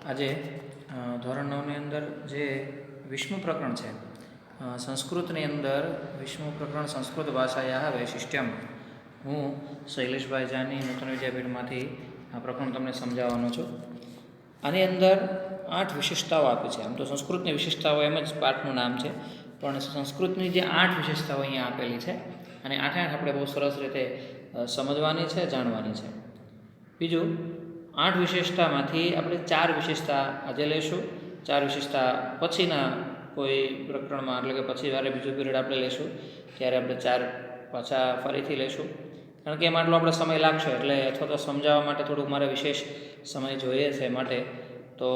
આજે ધોરણ 9ની અંદર જે 20મું પ્રકરણ છે સંસ્કૃતની અંદર 20મું પ્રકરણ સંસ્કૃત ભાષાયાઃ વૈશિષ્ટ્યમ, હું શૈલેષભાઈ જાની નૂતન વિદ્યાપીઠમાંથી આ પ્રકરણ તમને સમજાવવાનો છું. આની અંદર 8 વિશેષતાઓ આપી છે. આમ તો સંસ્કૃતની વિશેષતાઓ એમ જ પાઠનું નામ છે, પણ સંસ્કૃતની જે 8 વિશેષતાઓ અહીંયા આપેલી છે અને 8 આપણે બહુ સરસ રીતે સમજવાની છે, જાણવાની છે. બીજું, 8 વિશેષતામાંથી આપણે 4 વિશેષતા આજે લઈશું. 4 વિશેષતા પછીના કોઈ પ્રકરણમાં, એટલે કે પછી વારે બીજો પીરિયડ આપણે લઈશું ત્યારે આપણે 4 પાછા ફરીથી લઈશું. કારણ કે એમાં આટલો આપણે સમય લાગશે, એટલે અથવા તો સમજાવવા માટે થોડુંક મારે વિશેષ સમય જોઈએ છે. માટે તો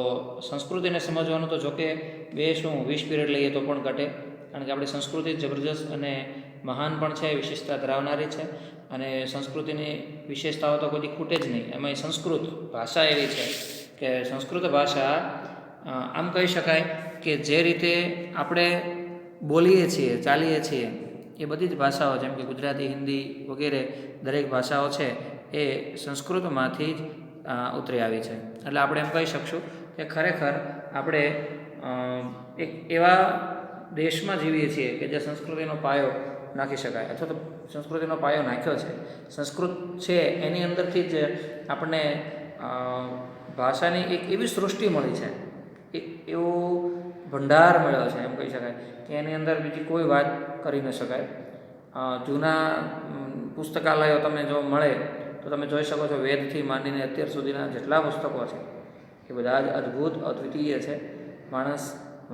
સંસ્કૃતિને સમજવાનું તો જોકે 20 પીરિયડ લઈએ તો પણ ઘટે, કારણ કે આપણી સંસ્કૃતિ જબરજસ્ત અને મહાન પણ છે, વિશેષતા ધરાવનારી છે. અને સંસ્કૃતિની વિશેષતાઓ તો કોઈ ખૂટે જ નહીં. એમાં સંસ્કૃત ભાષા એવી છે કે સંસ્કૃત ભાષા આમ કહી શકાય કે જે રીતે આપણે બોલીએ છીએ, ચાલીએ છીએ, એ બધી જ ભાષાઓ, જેમ કે ગુજરાતી, હિન્દી વગેરે દરેક ભાષાઓ છે એ સંસ્કૃતમાંથી જ ઉતરી આવી છે. એટલે આપણે એમ કહી શકશું કે ખરેખર આપણે એક એવા દેશમાં જીવીએ છીએ કે જે સંસ્કૃતિનો પાયો નાખી શકાય, અથવા તો સંસ્કૃતિનો પાયો નાખ્યો છે. સંસ્કૃત છે એની અંદરથી જ આપણને ભાષાની એક એવી સૃષ્ટિ મળી છે, એક એવો ભંડાર મળ્યો છે, એમ કહી શકાય કે એની અંદર બીજી કોઈ વાત કરી ન શકાય. જૂના પુસ્તકાલયો તમને જો મળે તો તમે જોઈ શકો છો, વેદથી માંડીને અત્યાર સુધીના જેટલા પુસ્તકો છે એ બધા જ અદ્ભુત, અદ્વિતીય છે. માણસ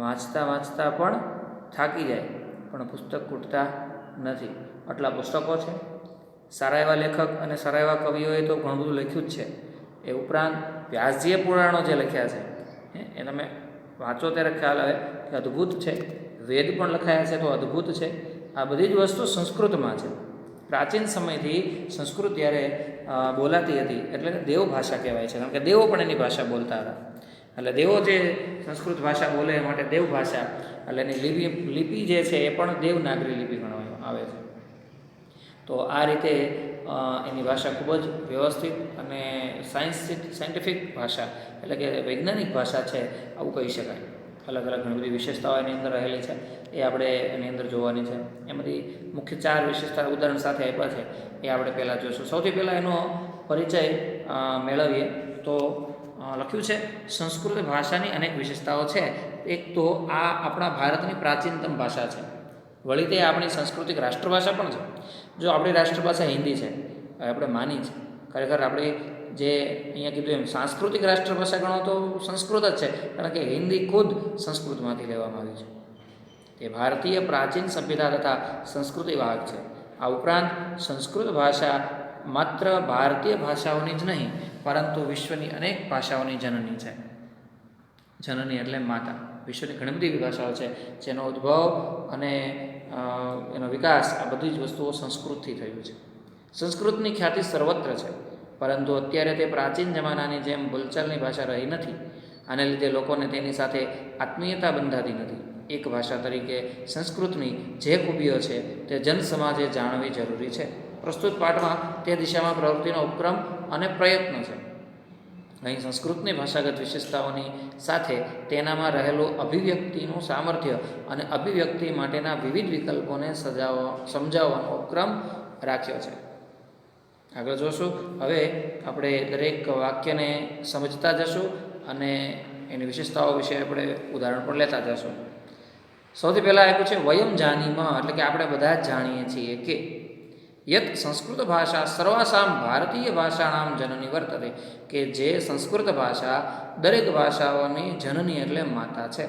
વાંચતા વાંચતા પણ થાકી જાય, પણ પુસ્તક ખૂટતા નથી. આટલા પુસ્તકો છે. સારા એવા લેખક અને સારા એવા કવિઓએ તો ઘણું બધું લખ્યું જ છે. એ ઉપરાંત વ્યાસજીએ પુરાણો જે લખ્યા છે એ તમે વાંચો ત્યારે ખ્યાલ આવે કે અદ્ભુત છે. વેદ પણ લખાયા છે તો અદ્ભુત છે. આ બધી જ વસ્તુ સંસ્કૃતમાં છે. પ્રાચીન સમયથી સંસ્કૃત જ્યારે બોલાતી હતી એટલે દેવ ભાષા કહેવાય છે, કારણ કે દેવો પણ એની ભાષા બોલતા હતા. એટલે દેવો જે સંસ્કૃત ભાષા બોલે એ માટે દેવ ભાષા, એટલે એની લિપિ જે છે એ પણ દેવનાગરી લિપિ ગણવામાં આવે છે. તો આ રીતે એની ભાષા ખૂબ જ વ્યવસ્થિત અને સાયન્ટિફિક ભાષા, એટલે કે વૈજ્ઞાનિક ભાષા છે, આવું કહી શકાય. અલગ અલગ ઘણી બધી વિશેષતાઓ એની અંદર રહેલી છે, એ આપણે એની અંદર જોવાની છે. એમાંથી મુખ્ય 4 વિશેષતા ઉદાહરણ સાથે આપ્યા છે, એ આપણે પહેલાં જોઈશું. સૌથી પહેલાં એનો પરિચય મેળવીએ તો લખ્યું છે સંસ્કૃત ભાષાની અનેક વિશેષતાઓ છે. એક તો આ આપણા ભારતની પ્રાચીનતમ ભાષા છે, વળી તે આપણી સાંસ્કૃતિક રાષ્ટ્રભાષા પણ છે. જો આપણી રાષ્ટ્રભાષા હિન્દી છે, આપણે માની છે, ખરેખર આપણી જે અહીંયા કીધું એમ સાંસ્કૃતિક રાષ્ટ્રભાષા ગણો તો સંસ્કૃત જ છે, કારણ કે હિન્દી ખુદ સંસ્કૃતમાંથી લેવામાં આવી છે. તે ભારતીય પ્રાચીન સભ્યતા તથા સંસ્કૃતિ વાહક છે. આ ઉપરાંત સંસ્કૃત ભાષા માત્ર ભારતીય ભાષાઓની જ નહીં, પરંતુ વિશ્વની અનેક ભાષાઓની જનની છે. જનની એટલે માતા. વિશ્વની ઘણી બધી ભાષાઓ છે જેનો ઉદ્ભવ અને એનો વિકાસ, આ બધી જ વસ્તુઓ સંસ્કૃતથી થયું છે. સંસ્કૃતની ખ્યાતિ સર્વત્ર છે, પરંતુ અત્યારે તે પ્રાચીન જમાનાની જેમ બોલચાલની ભાષા રહી નથી. આને લીધે લોકોને તેની સાથે આત્મીયતા બંધાતી નથી. એક ભાષા તરીકે સંસ્કૃતની જે ખૂબીઓ છે તે જનસમાજે જાણવી જરૂરી છે. પ્રસ્તુત પાઠમાં તે દિશામાં પ્રવૃત્તિનો ઉપક્રમ અને પ્રયત્ન છે. અહીં સંસ્કૃતની ભાષાગત વિશેષતાઓની સાથે તેનામાં રહેલું અભિવ્યક્તિનું સામર્થ્ય અને અભિવ્યક્તિ માટેના વિવિધ વિકલ્પોને સમજાવવાનો ઉપક્રમ રાખ્યો છે. આગળ જોશું. હવે આપણે દરેક વાક્યને સમજતા જશું અને એની વિશેષતાઓ વિશે આપણે ઉદાહરણ પણ લેતા જશું. સૌથી પહેલાં આપ્યું છે વયમ જાનીમઃ, એટલે કે આપણે બધા જ જાણીએ છીએ કે યત સંસ્કૃત ભાષા સર્વાસામ ભારતીય ભાષાણામ જનની વર્તતે, કે જે સંસ્કૃત ભાષા દરેક ભાષાઓની જનની એટલે માતા છે.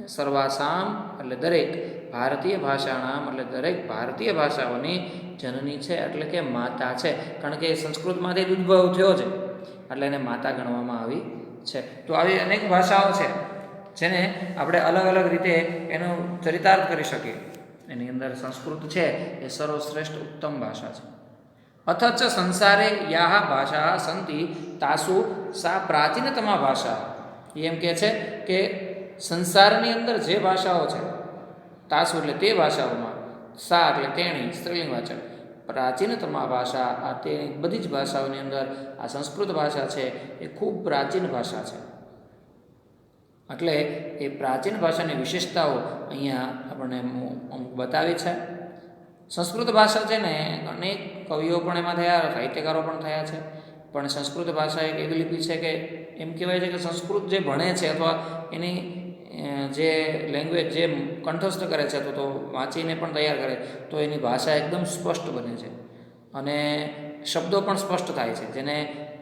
સર્વાસામ એટલે દરેક, ભારતીય ભાષાણામ એટલે દરેક ભારતીય ભાષાઓની જનની છે, એટલે કે માતા છે. કારણ કે સંસ્કૃતમાંથી જ ઉદ્ભવ થયો છે, એટલે એને માતા ગણવામાં આવી છે. તો આવી અનેક ભાષાઓ છે જેને આપણે અલગ અલગ રીતે એનો ચરિતાર્થ કરી શકીએ. એની અંદર સંસ્કૃત છે એ સર્વશ્રેષ્ઠ ઉત્તમ ભાષા છે. અથચ સંસારે યાહ ભાષા સંતિ તાસુ સા પ્રાચીનતમા ભાષા. એમ કહે છે કે સંસારની અંદર જે ભાષાઓ છે, તાસુ એટલે તે ભાષાઓમાં, સા એટલે તેણી સ્ત્રીલિંગવાચક, પ્રાચીનતમા ભાષા, આ તે બધી જ ભાષાઓની અંદર આ સંસ્કૃત ભાષા છે એ ખૂબ પ્રાચીન ભાષા છે. એટલે એ પ્રાચીન ભાષાની વિશેષતાઓ અહીંયા આપણને અમુક બતાવી છે. સંસ્કૃત ભાષા છે ને અનેક કવિઓ પણ એમાં થયા, સાહિત્યકારો પણ થયા છે. પણ સંસ્કૃત ભાષા એક એવી લિપિ છે કે એમ કહેવાય છે કે સંસ્કૃત જે ભણે છે અથવા એની જે લેંગ્વેજ જે કંઠસ્થ કરે છે તો વાંચીને પણ તૈયાર કરે તો એની ભાષા એકદમ સ્પષ્ટ બને છે અને શબ્દો પણ સ્પષ્ટ થાય છે. જેને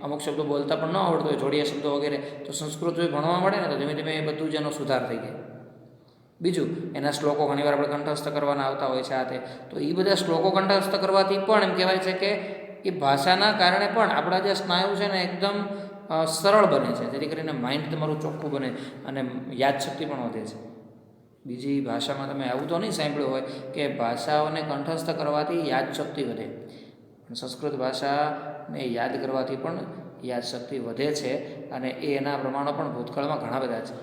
અમુક શબ્દો બોલતા પણ ન આવડતો હોય, જોડિયા શબ્દો વગેરે, તો સંસ્કૃત જો ભણવા મળે ને તો ધીમે ધીમે એ બધું જ એનો સુધાર થઈ જાય. બીજું, એના શ્લોકો ઘણીવાર આપણે કંઠસ્થ કરવાના આવતા હોય છે. આ તે તો એ બધા શ્લોકો કંઠસ્થ કરવાથી પણ એમ કહેવાય છે કે એ ભાષાના કારણે પણ આપણા જે સ્નાયુ છે ને એકદમ સરળ બને છે, જેથી કરીને માઇન્ડ તમારું ચોખ્ખું બને અને યાદશક્તિ પણ વધે છે. બીજી ભાષામાં તમે આવું તો નહીં સાંભળ્યું હોય કે ભાષાઓને કંઠસ્થ કરવાથી યાદશક્તિ વધે, પણ સંસ્કૃત ભાષાને યાદ કરવાથી પણ યાદશક્તિ વધે છે અને એના પ્રમાણો પણ ભૂતકાળમાં ઘણા બધા છે.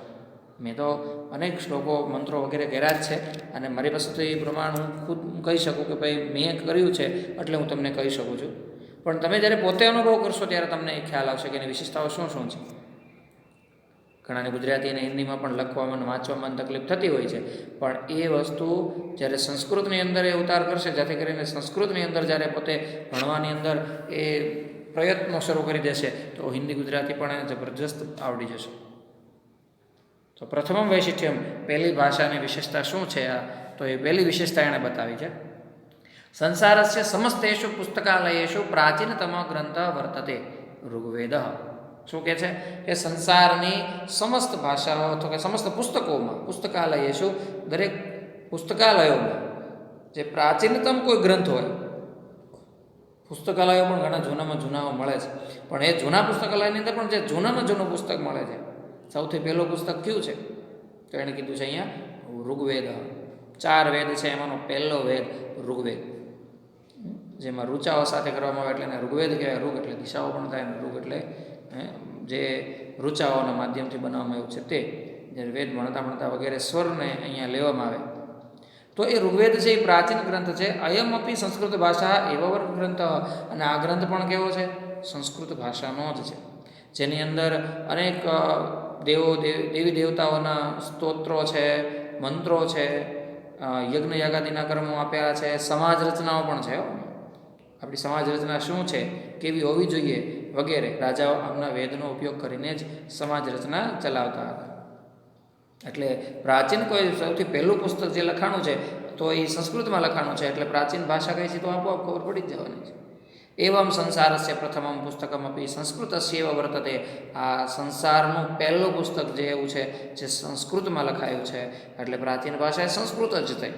મેં તો અનેક શ્લોકો, મંત્રો વગેરે કર્યા જ છે અને મારી પાસે તો એ પ્રમાણ હું ખુદ કહી શકું કે ભાઈ મેં કર્યું છે એટલે હું તમને કહી શકું છું. પણ તમે જ્યારે પોતે અનુભવ કરશો ત્યારે તમને એ ખ્યાલ આવશે કે એની વિશેષતાઓ શું શું છે. ઘણાને ગુજરાતી અને હિન્દીમાં પણ લખવામાં વાંચવામાં તકલીફ થતી હોય છે, પણ એ વસ્તુ જ્યારે સંસ્કૃતની અંદર એ ઉતાર કરશે, જેથી કરીને સંસ્કૃતની અંદર જ્યારે પોતે ભણવાની અંદર એ પ્રયત્નો શરૂ કરી દેશે તો હિન્દી ગુજરાતી પણ એને જબરજસ્ત આવડી જશે. તો પ્રથમ વૈશિષ્ટ્યમ, પહેલી ભાષાની વિશેષતા શું છે? તો એ પહેલી વિશેષતા એણે બતાવી છે. સંસારસ્ય સમસ્તેષુ પુસ્તકાલયેષુ પ્રાચીનતમ ગ્રંથ વર્તતે ઋગ્વેદ. શું કહે છે કે સંસારની સમસ્ત ભાષાઓ અથવા કે સમસ્ત પુસ્તકોમાં, પુસ્તકાલયેષુ દરેક પુસ્તકાલયોમાં જે પ્રાચીનતમ કોઈ ગ્રંથ હોય, પુસ્તકાલયો પણ ઘણા જૂનામાં જૂનાઓ મળે છે, પણ એ જૂના પુસ્તકાલયની અંદર પણ જે જૂનામાં જૂનું પુસ્તક મળે છે, સૌથી પહેલું પુસ્તક કયું છે? તો એણે કીધું છે અહીંયા ઋગ્વેદ. 4 વેદ છે, એમાંનો પહેલો વેદ ઋગ્વેદ, જેમાં ઋચાઓ સાથે કરવામાં આવે એટલે એને ઋગ્વેદ કહેવાય. ઋગ એટલે દિશાઓ પણ થાય, ઋગ એટલે જે ઋચાઓના માધ્યમથી બનાવવામાં આવ્યું છે તે, જ્યારે વેદ ભણતા ભણતા વગેરે સ્વરને અહીંયા લેવામાં આવે તો એ ઋગ્વેદ છે એ પ્રાચીન ગ્રંથ છે. અયમ અપી સંસ્કૃત ભાષા એવ વર્ગ ગ્રંથ, અને આ ગ્રંથ પણ કેવો છે? સંસ્કૃત ભાષાનો જ છે, જેની અંદર અનેક દેવી દેવતાઓના સ્તોત્રો છે, મંત્રો છે, યજ્ઞ યાગાદિના કર્મો આપેલા છે, સમાજ રચનાઓ પણ છે. આપણી સમાજ રચના શું છે, કેવી હોવી જોઈએ વગેરે, રાજાઓ આમના વેદનો ઉપયોગ કરીને જ સમાજ રચના ચલાવતા હતા. એટલે પ્રાચીન કોઈ સૌથી પહેલું પુસ્તક જે લખાણું છે તો એ સંસ્કૃતમાં લખાણું છે, એટલે પ્રાચીન ભાષા કઈ છે તો આપોઆપ ખબર પડી જ જવાની છે. એવમ સંસારસ્ય પ્રથમમ પુસ્તકમ અપી સંસ્કૃતસ્યૈવ વર્તતે. આ સંસારનું પહેલું પુસ્તક જે એવું છે જે સંસ્કૃતમાં લખાયું છે, એટલે પ્રાચીન ભાષા એ સંસ્કૃત જ થઈ.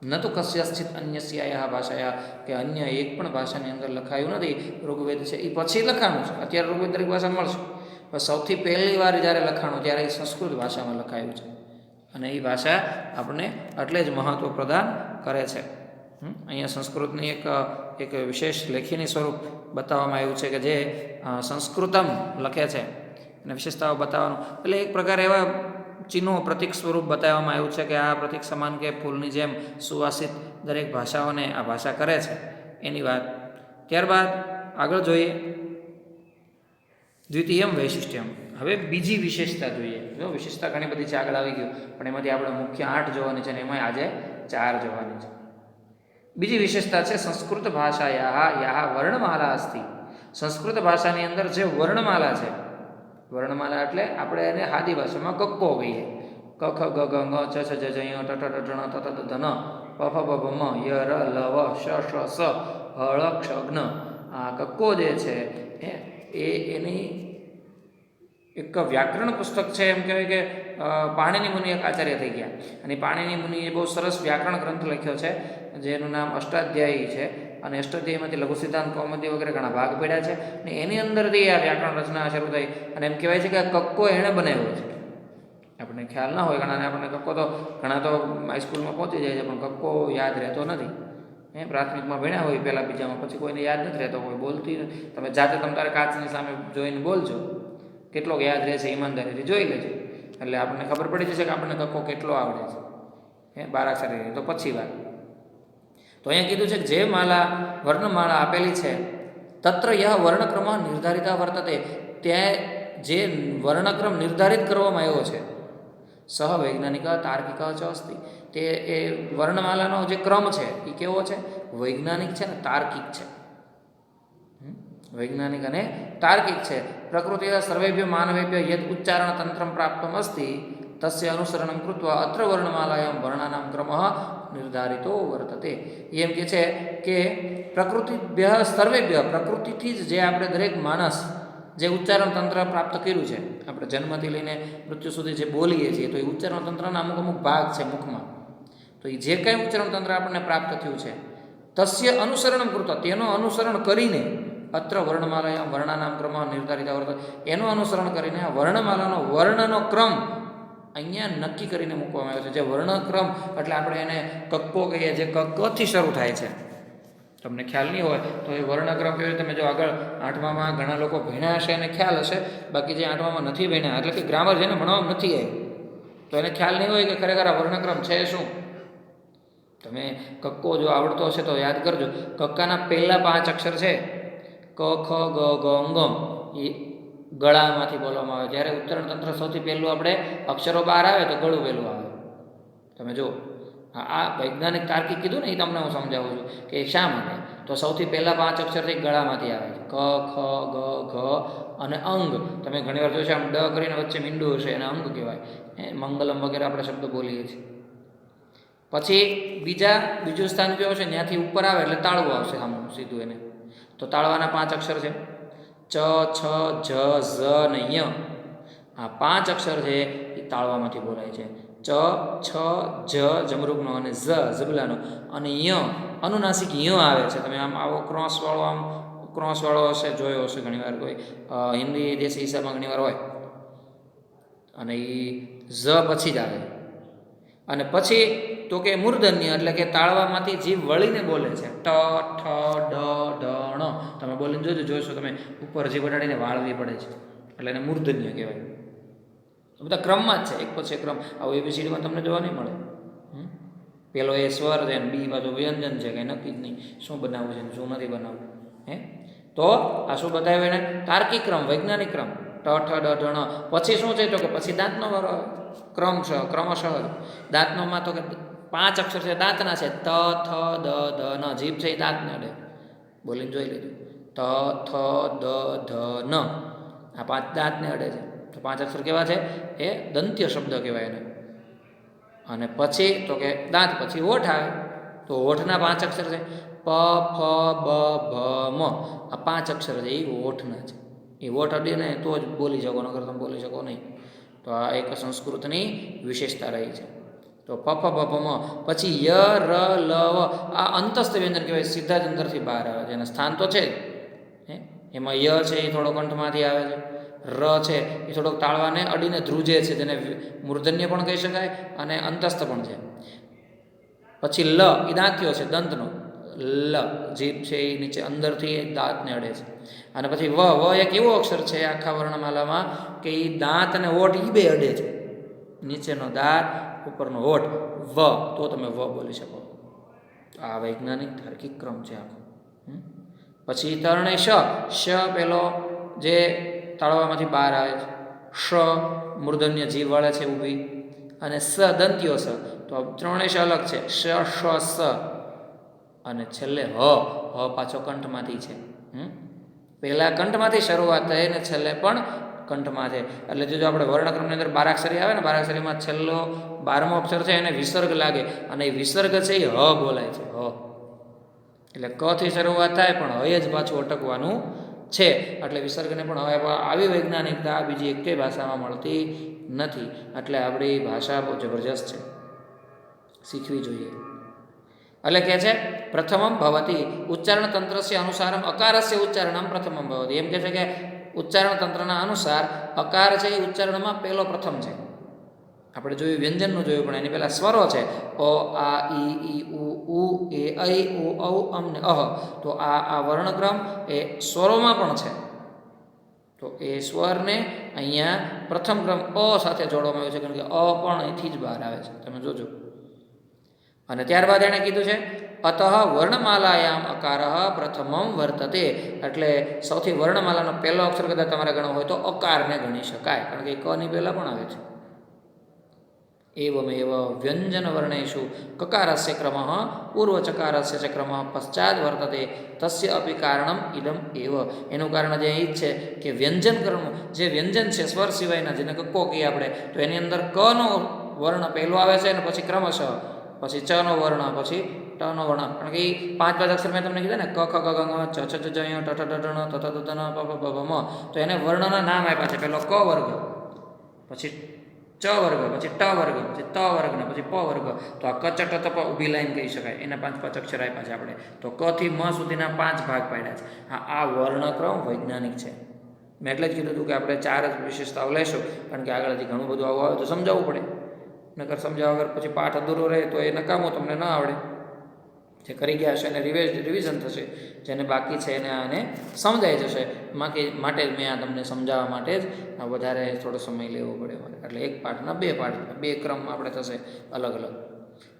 ન તો કસ્યશ્ચિત અન્યસ્યાયા ભાષાયા, કે અન્ય એક પણ ભાષાની અંદર લખાયું નથી. ઋગ્વેદ છે એ પછી લખાણું છે, અત્યારે ઋગ્વેદ દરેક ભાષા મળશે, પણ સૌથી પહેલી વાર જ્યારે લખાણું ત્યારે એ સંસ્કૃત ભાષામાં લખાયું છે અને એ ભાષા આપણને એટલે જ મહત્ત્વ પ્રદાન કરે છે. અહીંયા સંસ્કૃતની એક વિશેષ લેખીની સ્વરૂપ બતાવવામાં આવ્યું છે કે જે સંસ્કૃતમ લખે છે અને વિશેષતાઓ બતાવવાનું, એટલે એક પ્રકારે એવા ચિહ્નો પ્રતીક સ્વરૂપ બતાવવામાં આવ્યું છે કે આ પ્રતીક સમાન કે ફૂલની જેમ સુવાસિત દરેક ભાષાઓને આ ભાષા કરે છે એની વાત. ત્યારબાદ આગળ જોઈએ દ્વિતીયમ વૈશિષ્ટ્યમ. હવે બીજી વિશેષતા જોઈએ. જો વિશેષતા ઘણી બધી છે, આગળ આવી ગયું, પણ એમાંથી આપણે મુખ્ય 8 જોવાની છે અને એમાં આજે 4 જોવાની છે. બીજી વિશેષતા છે સંસ્કૃત ભાષાયા વર્ણમાલા અસ્તિ. સંસ્કૃત ભાષાની અંદર જે વર્ણમાલા છે, વર્ણમાલા એટલે આપણે એને આદિ ભાષામાં કક્કો કહીએ. ક ખ ગ ઘ ङ ચ છ જ ઝ ঞ ટ ઠ ડ ઢ ણ ત ત દ ધ ન પ ફ બ ભ મ ય ર લ વ શ શ સ હ ળ ક્ષ જ્ઞ. આ કક્કો જે છે એ એની એક વ્યાકરણ પુસ્તક છે. એમ કહેવાય કે પાણીની મુનિ એક આચાર્ય થઈ ગયા અને પાણીની મુનિએ બહુ સરસ વ્યાકરણ ગ્રંથ લખ્યો છે જેનું નામ અષ્ટાધ્યાયી છે, અને અષ્ટાધ્યાયીમાંથી લઘુ સિદ્ધાંત કૌમુદી વગેરે ઘણા ભાગ પડ્યા છે અને એની અંદરથી આ વ્યાકરણ રચના શરૂ થઈ. અને એમ કહેવાય છે કે આ કક્કો એણે બનાવ્યો છે. આપણને ખ્યાલ ના હોય, ઘણાને આપણને કક્કો તો ઘણા તો હાઈસ્કૂલમાં પહોંચી જાય છે પણ કક્કો યાદ રહેતો નથી. પ્રાથમિકમાં ભણ્યા હોય પહેલાં બીજામાં, પછી કોઈને યાદ નથી રહેતો, કોઈ બોલતી નથી. તમે જાતે તમારે કાચની સામે જોઈને બોલજો, કેટલોક યાદ રહેશે ઈમાનદારીથી જોઈ લેજો, એટલે આપણને ખબર પડી જશે કે આપણને કક્કો કેટલો આવડે છે. બારાક્ષરી તો પછી વાત. તો અહીંયા કીધું છે કે જે માલા વર્ણમાળા આપેલી છે તત્ર યહ વર્ણક્રમ નિર્ધારિતા વર્તતે, ત્યાં જે વર્ણક્રમ નિર્ધારિત કરવામાં આવ્યો છે, સહ વૈજ્ઞાનિક તાર્કિક ચ અસ્તિ, તે એ વર્ણમાલાનો જે ક્રમ છે એ કેવો છે? વૈજ્ઞાનિક છે ને તાર્કિક છે. વૈજ્ઞાનિક અને તાર્કિક છે. પ્રકૃતિ સર્વેભ્યો માનવેભ્ય યદ ઉચ્ચારણ તંત્રમ પ્રાપ્તમ અસ્તિ તસ્ય અનુસરણમ કૃત્વા અત્ર વર્ણમાલાયામ વર્ણાનામ ક્રમઃ નિર્ધારિતો વર્તતે. એમ કે છે કે પ્રકૃતિભ્ય સર્વેભ્ય, પ્રકૃતિથી જ જે આપણે દરેક માણસ જે ઉચ્ચારણ તંત્ર પ્રાપ્ત કર્યું છે, આપણે જન્મથી લઈને મૃત્યુ સુધી જે બોલીએ છીએ તો એ ઉચ્ચારણ તંત્રના અમુક અમુક ભાગ છે મુખમાં, તો એ જે કંઈ ઉચ્ચારણ તંત્ર આપણને પ્રાપ્ત થયું છે તસ્ય અનુસરણમ કૃત્વા, તેનો અનુસરણ કરીને અત્ર વર્ણમાલાયામ વર્ણાનામ ક્રમ નિર્ધારિત વર્તતે, એનું અનુસરણ કરીને આ વર્ણમાલાનો વર્ણનો ક્રમ અહીંયા નક્કી કરીને મૂકવામાં આવ્યો છે. જે વર્ણક્રમ એટલે આપણે એને કક્કો કહીએ, જે કથી શરૂ થાય છે. તમને ખ્યાલ નહીં હોય તો એ વર્ણક્રમ કેવી રીતે, તમે જો આગળ 8મામાં ઘણા લોકો ભણ્યા હશે એને ખ્યાલ હશે, બાકી જે 8મામાં નથી ભણ્યા એટલે કે ગ્રામર જેને ભણવામાં નથી આવ્યું તો એને ખ્યાલ નહીં હોય કે ખરેખર આ વર્ણક્રમ છે શું. તમે કક્કો જો આવડતો હશે તો યાદ કરજો, કક્કાના પહેલા 5 અક્ષર છે ક ખ ગ ઘ ંગ, એ ગળામાંથી બોલવામાં આવે. જ્યારે ઉચ્ચારણ તંત્ર સૌથી પહેલું આપણે અક્ષરો બહાર આવે તો ગળું પહેલું આવે. તમે જો આ વૈજ્ઞાનિક તાર્કિક કીધું ને, એ તમને હું સમજાવું છું કે શા માટે. તો સૌથી પહેલાં 5 અક્ષરથી ગળામાંથી આવે છે, ક ખ ગ ઘ અને અંગ. તમે ઘણીવાર જોશો આમ ડ કરીને વચ્ચે મીંડું હશે એને અંગ કહેવાય. મંગલમ વગેરે આપણે શબ્દ બોલીએ છીએ. પછી બીજું સ્થાન કયો છે, ત્યાંથી ઉપર આવે એટલે તાળવું આવશે આમ સીધું એને. તો તાળવાના 5 અક્ષર છે ચ છ જ ઝ ને ય. આ 5 અક્ષર છે એ તાળવામાંથી બોલાય છે. ચ છ જ જમરૂકનો અને ઝ ઝબલાનો અને ય અનુનાસિક ય આવે છે. તમે આમ આવો ક્રોસવાળો હશે, જોયો હશે ઘણીવાર, કોઈ હિન્દી દેશી હિસાબમાં ઘણીવાર હોય. અને એ ઝ પછી જ આવે. અને પછી તો કે મૂર્ધન્ય એટલે કે તાળવામાંથી જીભ વળીને બોલે છે. ટ ઠ ડ ઢ ણ. તમે બોલીને જોશો તમે ઉપર જીભ અડાડીને વાળવી પડે છે એટલે એને મૂર્ધન્ય કહેવાય. બધા ક્રમમાં જ છે, એક પછી ક્રમ. આવું એબીસીડીમાં તમને જોવા નહીં મળે. પેલો એ સ્વર છે ને બી બાજુ વ્યંજન છે, કંઈ નક્કી જ નહીં શું બનાવવું છે ને શું નથી બનાવવું. તો આ શું બતાવ્યું એને? તાર્કિક ક્રમ, વૈજ્ઞાનિક ક્રમ. ટ ઠ ડ ઢ ણ. પછી શું છે તો કે પછી દાંતનો વારો આવે. ક્રમશઃ દાંતનોમાં તો કે 5 અક્ષર છે દાંતના છે. ત થ દ ધ ન. જીભ છે એ દાંતને અડે. બોલીને જોઈ લીધું. ત થ દ ધ ન. આ 5 દાંતને અડે છે. તો 5 અક્ષર કેવા છે? એ દંત્ય શબ્દ કહેવાય એને. અને પછી તો કે દાંત પછી હોઠ આવે. તો હોઠના 5 અક્ષર છે પ ફ બ ભ મ. આ 5 અક્ષર છે એ હોઠના છે. એ હોઠ અડીને તો જ બોલી શકો, નકર તમે બોલી શકો નહીં. તો આ એક સંસ્કૃતની વિશેષતા રહી છે. તો પ ફ બ ભ મ. પછી ય ર લ વ. આ અંતસ્થ વ્યંજન કહેવાય, સીધા જ અંદરથી બહાર આવે છે. એના સ્થાન તો છે જ. એમાં ય છે એ થોડો કંઠમાંથી આવે છે. ર છે એ થોડોક તાળવાને અડીને ધ્રુજે છે, જેને મૂર્ધન્ય પણ કહી શકાય અને અંતસ્થ પણ છે. પછી લ એ દાંત્યો છે, દંતનો. લ જીભ છે એ નીચે અંદરથી દાંતને અડે છે. અને પછી વ એક એવો અક્ષર છે આખા વર્ણમાલામાં કે એ દાંત અને હોઠ એ બે અડે છે. નીચેનો દાંત, ઉપરનો હોઠ. વ તો તમે વ બોલી શકો. આ વૈજ્ઞાનિક તાર્કિક ક્રમ છે આખો. પછી તરણે શ પેલો જે તાળવામાંથી બહાર આવે છે. શ મૂર્ધન્ય જીભ વળે છે ઊભી. અને સ દંત્યો સ. તો ત્રણેય અલગ છે. શ શ સ. અને છેલ્લે હ પાછો કંઠમાંથી છે. પહેલાં કંઠમાંથી શરૂઆત થઈ ને છેલ્લે પણ કંઠમાં છે. એટલે જો આપણે વર્ણક્રમની અંદર 12 અક્ષરી આવે ને, 12 અક્ષરીમાં છેલ્લો 12મો અક્ષર છે એને વિસર્ગ લાગે અને એ વિસર્ગ છે એ હ બોલાય છે. હ એટલે ક થી શરૂઆત થાય પણ હય જ પાછું અટકવાનું છે. એટલે વિસર્ગને પણ હવે આવી વૈજ્ઞાનિકતા બીજી એકેય ભાષામાં મળતી નથી. એટલે આપણી ભાષા બહુ જબરજસ્ત છે, શીખવી જોઈએ. એટલે કહે છે પ્રથમમ ભવતી ઉચ્ચારણ તંત્રસ્ય અનુસારમ અકારસ્ય ઉચ્ચારણમ પ્રથમમ ભવતી. એમ કહે છે કે ઉચ્ચારણ તંત્રના અનુસાર અકાર છે એ ઉચ્ચારણમાં પહેલો પ્રથમ છે. આપણે જોયું વ્યંજનનું જોયું, પણ એની પહેલાં સ્વરો છે. અ આ ઈ ઉ એ ઐ ઓ ઔ અમ ને અહ. તો આ વર્ણક્રમ એ સ્વરોમાં પણ છે. તો એ સ્વરને અહીંયા પ્રથમ ક્રમ અ સાથે જોડવામાં આવ્યો છે, કારણ કે અ પણ અહીંથી જ બહાર આવે છે. તમે જોજો. અને ત્યારબાદ એણે કીધું છે અતઃ વર્ણમાલાયામ અકાર પ્રથમમ વર્તતે, એટલે સૌથી વર્ણમાલાનો પહેલો અક્ષર કદાચ તમારે ગણવો હોય તો અકારને ગણી શકાય, કારણ કે કની પહેલાં પણ આવે છે. એવમેવ વ્યંજનવર્ણેષુ કકારસ્ય ક્રમઃ પૂર્વચકારસ્ય ચ ક્રમઃ પશ્ચાદ વર્તતે તસ્ય અપી કારણમ ઇદમ એવ. એનું કારણ જે એ જ છે કે વ્યંજન કર્મ, જે વ્યંજન છે સ્વર સિવાયના, જેને કક્કો કહીએ આપણે, તો એની અંદર કનો વર્ણ પહેલો આવે છે અને પછી ક્રમશઃ પછી ચનો વર્ણ, પછી ટનો વર્ણ, કારણ કે એ 5 અક્ષર મેં તમને કીધા ને, ક ખ ગ ઘ ચ છ જ જ ટ ઠ ડ ણ ત થ દ ન પ પ બ મ, તો એને વર્ણના નામ આપ્યા છે. પહેલો ક વર્ગ, પછી ચ વર્ગ, પછી ટ વર્ગ, પછી ત વર્ગ ને પછી પ વર્ગ. તો આ ક ચ ટ ત પ ઊભી લાઈન કહી શકાય. એના 5 અક્ષર આપ્યા છે આપણે. તો ક થી મ સુધીના 5 ભાગ પાડ્યા છે. હા, આ વર્ણક્રમ વૈજ્ઞાનિક છે. મેં એટલે જ કીધું હતું કે આપણે 4 જ વિશેષતાઓ લેશું, કારણ કે આગળથી ઘણું બધું આવું આવે તો સમજાવવું પડે. નકર સમજાવવા વગર પછી પાઠ અધૂરો રહે તો એ નકામો, તમને ન આવડે. જે કરી ગયા હશે એને રિવિઝન થશે, જેને બાકી છે એને આને સમજાઈ જશે. માટે મેં આ તમને સમજાવવા માટે જ વધારે થોડો સમય લેવો પડે મારે. એટલે એક પાઠના 2 પાઠ, 2 ક્રમ આપણે થશે અલગ અલગ.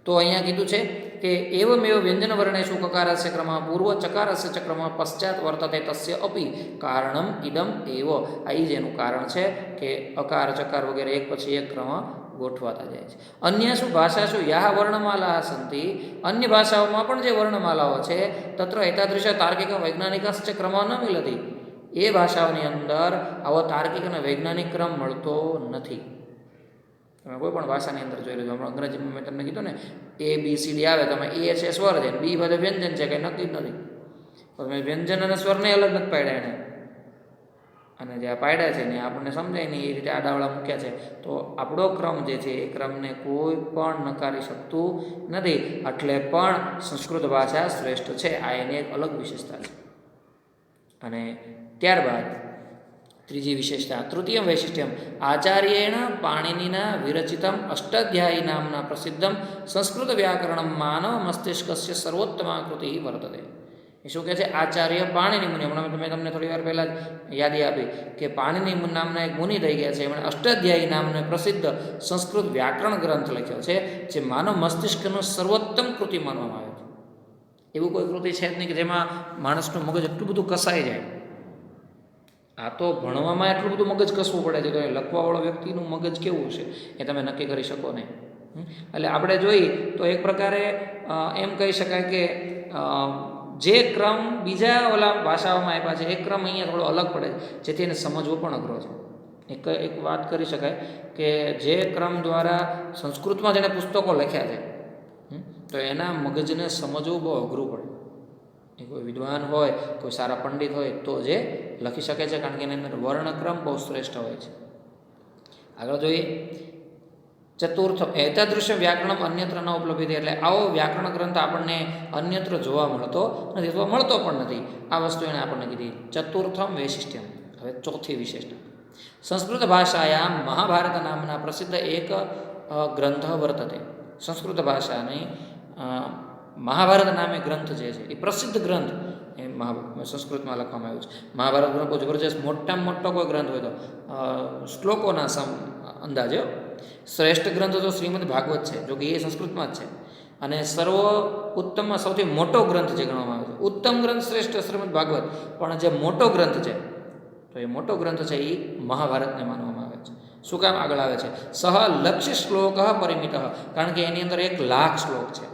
તો અહીંયા કીધું છે કે એવમેવ વ્યંજનવર્ણેષુ કકારસ્ય ક્રમઃ પૂર્વ ચકારસ્ય ચ ક્રમઃ પશ્ચાત વર્તતે તસ્ય અપી કારણમ ઇદમ એવ. આ જ એનું કારણ છે કે અકાર ચકાર વગેરે એક પછી એક ક્રમ ગોઠવાતા જાય છે. અન્યસુ ભાષાસુ યાહ વર્ણમાલા સંતિ, અન્ય ભાષાઓમાં પણ જે વર્ણમાલાઓ છે, તત્ર એતાદૃશ તાર્કિક વૈજ્ઞાનિકશ્ચ ક્રમ ન મિલતી. એ ભાષાઓની અંદર આવો તાર્કિક અને વૈજ્ઞાનિક ક્રમ મળતો નથી. તમે કોઈ પણ ભાષાની અંદર જોઈ લેજો. હમણાં અંગ્રેજીમાં મેં તમને કીધું ને, ABCD આવે, તમે એ છે સ્વર છે, બી બધે વ્યંજન છે, કંઈ નક્કી જ નથી. તમે વ્યંજન અને સ્વરને અલગ નથી પાડ્યા એને, અને જે આ પાડ્યા છે ને આપણને સમજાય નહીં એ રીતે આડાવડા મૂક્યા છે. તો આપણો ક્રમ જે છે એ ક્રમને કોઈ પણ નકારી શકતું નથી. એટલે પણ સંસ્કૃત ભાષા શ્રેષ્ઠ છે. આ એની એક અલગ વિશેષતા છે. અને ત્યારબાદ ત્રીજી વિશેષતા, તૃતીય વૈશિષ્ટ્યમ આચાર્યેણ પાણિનિના વિરચિતમ અષ્ટાધ્યાયી નામના પ્રસિદ્ધમ સંસ્કૃત વ્યાકરણમ માનવ મસ્તિષ્કસ્ય સર્વોત્તમા કૃતિ વર્તતે. એ શું કહે છે? આચાર્ય પાણિનિ મુનિ, હમણાં મેં તમને થોડી વાર પહેલાં જ યાદી આપી કે પાણિનિ નામના એક મુનિ થઈ ગયા છે. એમણે અષ્ટાધ્યાયી નામનો પ્રસિદ્ધ સંસ્કૃત વ્યાકરણ ગ્રંથ લખ્યો છે, જે માનવ મસ્તિષ્કનું સર્વોત્તમ કૃતિ માનવામાં આવે છે. એવું કોઈ કૃતિ છે જ નહીં કે જેમાં માણસનું મગજ એટલું બધું કસાઈ જાય. આ તો ભણવામાં એટલું બધું મગજ કસવું પડે છે, તો એ લખવાવાળો વ્યક્તિનું મગજ કેવું છે એ તમે નક્કી કરી શકો નહીં. એટલે આપણે જોઈએ તો એક પ્રકારે એમ કહી શકાય કે જે ક્રમ બીજા ઓલા ભાષાઓમાં આપ્યા છે એ ક્રમ અહીંયા થોડો અલગ પડે છે, જેથી એને સમજવો પણ અઘરો છે. એક વાત કરી શકાય કે જે ક્રમ દ્વારા સંસ્કૃતમાં જેણે પુસ્તકો લખ્યા છે, તો એના મગજને સમજવું બહુ અઘરું પડે. એ કોઈ વિદ્વાન હોય, કોઈ સારા પંડિત હોય તો જે લખી શકે છે, કારણ કે એની અંદર વર્ણક્રમ બહુ શ્રેષ્ઠ હોય છે. આગળ જોઈએ, ચતુર્થ એતાદૃશ્ય વ્યાકરણ અન્યત્ર ન ઉપલબ્ધ. એટલે આવો વ્યાકરણ ગ્રંથ આપણને અન્યત્ર જોવા મળતો નથી, અથવા મળતો પણ નથી. આ વસ્તુ એને આપણને કીધી. ચતુર્થમ વૈશિષ્ટ્યમ. હવે ચોથી વિશેષતા, સંસ્કૃત ભાષાયામ મહાભારત નામના પ્રસિદ્ધ એક ગ્રંથ વર્તતે. સંસ્કૃત ભાષાની મહાભારત નામે ગ્રંથ જે છે એ પ્રસિદ્ધ ગ્રંથ એ સંસ્કૃતમાં લખવામાં આવ્યું છે. મહાભારત ગ્રંથ બહુ જબરજસ્ત મોટામાં મોટો કોઈ ગ્રંથ હોય તો શ્લોકોના અંદાજે શ્રેષ્ઠ ગ્રંથ તો શ્રીમદ ભાગવત છે, જો કે એ સંસ્કૃતમાં જ છે. અને સર્વ ઉત્તમમાં સૌથી મોટો ગ્રંથ જે ગણવામાં આવે છે. ઉત્તમ ગ્રંથ શ્રેષ્ઠ શ્રીમદ ભાગવત, પણ જે મોટો ગ્રંથ છે તો એ મોટો ગ્રંથ છે એ મહાભારતને માનવામાં આવે છે. શું કામ આગળ આવે છે? સહ લક્ષ્ય શ્લોક પરિમિત, કારણ કે એની અંદર 1,00,000 શ્લોક છે.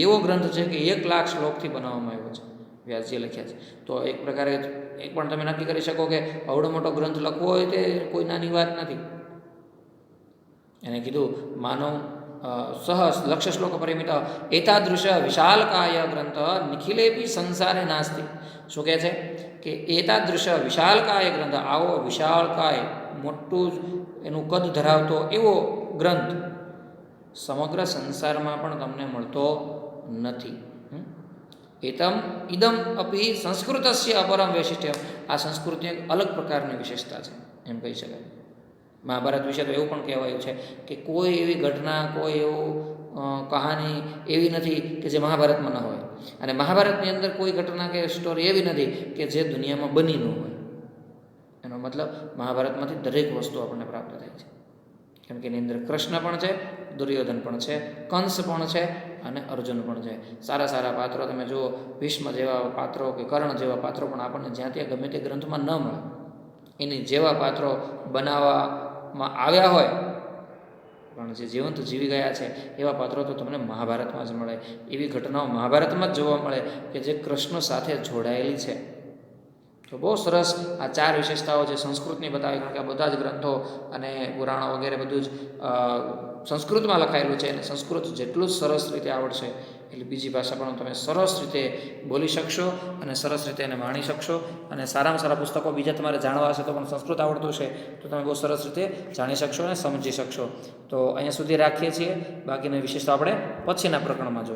એવો ગ્રંથ છે કે 1,00,000 શ્લોકથી બનાવવામાં આવ્યો છે, વ્યાસજીએ લખ્યા છે. તો એક પ્રકારે એક પણ તમે નક્કી કરી શકો કે આવડો મોટો ગ્રંથ લખવો હોય તે કોઈ નાની વાત નથી. એને કીધું માનવ સહ લક્ષ્ય શ્લોક પરિમિત એતાદૃશ વિશાલકાય ગ્રંથ નિખિલેપી સંસારે નાસ્તિ. શું કહે છે કે એતાદૃશ વિશાલકાય ગ્રંથ, આવો વિશાળકાય મોટું એનું કદ ધરાવતો એવો ગ્રંથ સમગ્ર સંસારમાં પણ તમને મળતો નથી. ઇદમ અપી સંસ્કૃતસ્ય અપરમ વૈશિષ્ટ્ય. આ સંસ્કૃતની એક અલગ પ્રકારની વિશેષતા છે એમ કહી શકાય. મહાભારત વિશે તો એવું પણ કહેવાયું છે કે કોઈ એવી ઘટના, કોઈ એવું કહાની એવી નથી કે જે મહાભારતમાં ન હોય, અને મહાભારતની અંદર કોઈ ઘટના કે સ્ટોરી એવી નથી કે જે દુનિયામાં બની ન હોય. એનો મતલબ મહાભારતમાંથી દરેક વસ્તુ આપણને પ્રાપ્ત થાય છે, કેમ કે એની અંદર કૃષ્ણ પણ છે, દુર્યોધન પણ છે, કંસ પણ છે, અને અર્જુન પણ છે. સારા સારા પાત્રો તમે જુઓ, ભીષ્મ જેવા પાત્રો કે કર્ણ જેવા પાત્રો પણ આપણને જ્યાં ત્યાં ગમે તે ગ્રંથમાં ન મળે. એની જેવા પાત્રો બનાવવામાં આવ્યા હોય પણ જે જીવંત જીવી ગયા છે એવા પાત્રો તો તમને મહાભારતમાં જ મળે. એવી ઘટનાઓ મહાભારતમાં જ જોવા મળે કે જે કૃષ્ણ સાથે જોડાયેલી છે. તો બહુ સરસ આ 4 વિશેષતાઓ જે સંસ્કૃતની બતાવી, કારણ કે આ બધા જ ગ્રંથો અને પુરાણો વગેરે બધું જ સંસ્કૃતમાં લખાયેલું છે, અને સંસ્કૃત જેટલું જ સરસ રીતે આવડશે એટલે બીજી ભાષા પણ તમે સરસ રીતે બોલી શકશો અને સરસ રીતે એને માણી શકશો. અને સારામાં સારા પુસ્તકો બીજા તમારે જાણવા હશે તો પણ સંસ્કૃત આવડતું છે તો તમે બહુ સરસ રીતે જાણી શકશો અને સમજી શકશો. તો અહીંયા સુધી રાખીએ છીએ. બાકીની વિશેષતા આપણે પછીના પ્રકરણમાં જોઈએ.